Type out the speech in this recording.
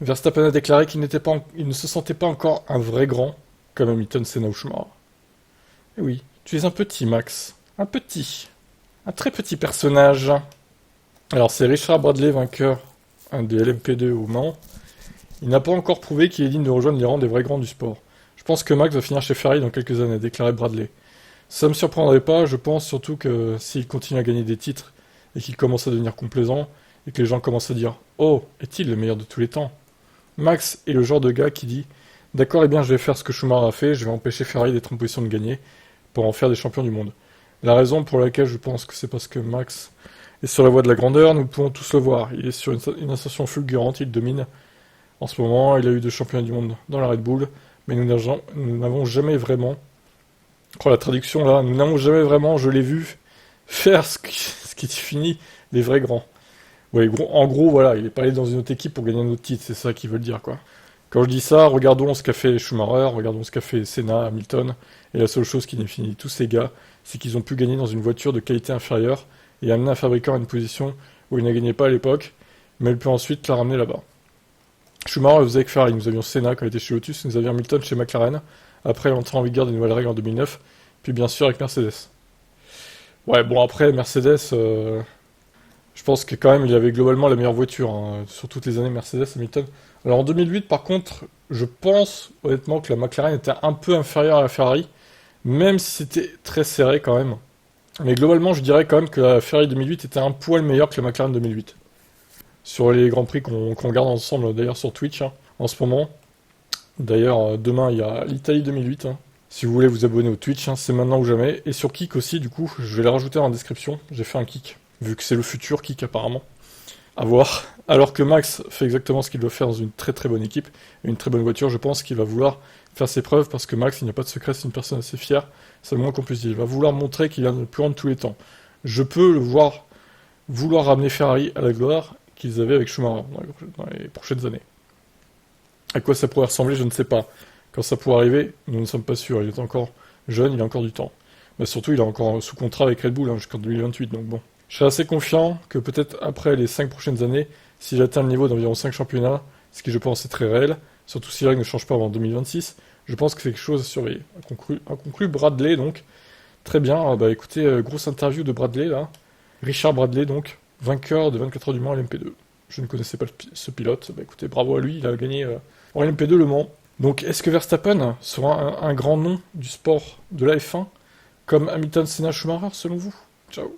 Verstappen a déclaré il ne se sentait pas encore un vrai grand, comme Hamilton, Senna ou Schumacher. Et oui, tu es un petit, Max. Un petit. Un très petit personnage. Alors c'est Richard Bradley, vainqueur des LMP2 au Mans. Il n'a pas encore prouvé qu'il est digne de rejoindre les rangs des vrais grands du sport. Je pense que Max va finir chez Ferrari dans quelques années, a déclaré Bradley. Ça me surprendrait pas, je pense surtout que s'il continue à gagner des titres et qu'il commence à devenir complaisant, et que les gens commencent à dire «Oh, est-il le meilleur de tous les temps?» Max est le genre de gars qui dit «D'accord, eh bien je vais faire ce que Schumacher a fait, je vais empêcher Ferrari d'être en position de gagner pour en faire des champions du monde.» La raison pour laquelle je pense que c'est parce que Max est sur la voie de la grandeur, nous pouvons tous le voir. Il est sur une ascension fulgurante, il domine. En ce moment, il a eu 2 championnats du monde dans la Red Bull, mais nous n'avons jamais vraiment... Oh, la traduction là, nous n'avons jamais vraiment, je l'ai vu, faire ce qui définit les vrais grands. Ouais, en gros, voilà, il est pas allé dans une autre équipe pour gagner un autre titre, c'est ça qu'ils veulent dire, quoi. Quand je dis ça, regardons ce qu'a fait Schumacher, regardons ce qu'a fait Senna, Hamilton, et la seule chose qui définit tous ces gars, c'est qu'ils ont pu gagner dans une voiture de qualité inférieure et amener un fabricant à une position où il n'a gagné pas à l'époque, mais il peut ensuite la ramener là-bas. Schumacher le faisait avec Ferrari, nous avions Senna quand il était chez Lotus, nous avions Hamilton chez McLaren, après l'entrée en vigueur des nouvelles règles en 2009, puis bien sûr avec Mercedes. Ouais, bon après, Mercedes, je pense que quand même il avait globalement la meilleure voiture, hein, sur toutes les années Mercedes, Hamilton. Alors en 2008 par contre, je pense honnêtement que la McLaren était un peu inférieure à la Ferrari, même si c'était très serré quand même. Mais globalement je dirais quand même que la Ferrari 2008 était un poil meilleure que la McLaren 2008. Sur les Grands Prix qu'on regarde ensemble d'ailleurs sur Twitch hein, en ce moment. D'ailleurs demain il y a l'Italie 2008. Hein. Si vous voulez vous abonner au Twitch, hein, c'est maintenant ou jamais. Et sur Kik aussi du coup, je vais les rajouter en description. J'ai fait un Kik, vu que c'est le futur Kik apparemment. À voir. Alors que Max fait exactement ce qu'il doit faire dans une très très bonne équipe, et une très bonne voiture, je pense qu'il va vouloir faire ses preuves parce que Max, il n'y a pas de secret, c'est une personne assez fière, c'est le moins qu'on puisse dire. Il va vouloir montrer qu'il est le plus grand de tous les temps. Je peux le voir vouloir ramener Ferrari à la gloire qu'ils avaient avec Schumacher dans les prochaines années. À quoi ça pourrait ressembler, je ne sais pas. Quand ça pourrait arriver, nous ne sommes pas sûrs. Il est encore jeune, il a encore du temps. Mais surtout, il est encore sous contrat avec Red Bull hein, jusqu'en 2028, donc bon. Je serais assez confiant que peut-être après les 5 prochaines années, s'il atteint le niveau d'environ 5 championnats, ce qui je pense est très réel, surtout si la règle ne change pas avant 2026, je pense que c'est quelque chose à surveiller. A conclu Bradley donc. Très bien, bah écoutez, grosse interview de Bradley là. Richard Bradley donc, vainqueur de 24 heures du Mans à l'MP2. Je ne connaissais pas ce pilote, bah écoutez, bravo à lui, il a gagné en LMP2 Le Mans. Donc est-ce que Verstappen sera un grand nom du sport de la F1 comme Hamilton, Senna, Schumacher selon vous? Ciao.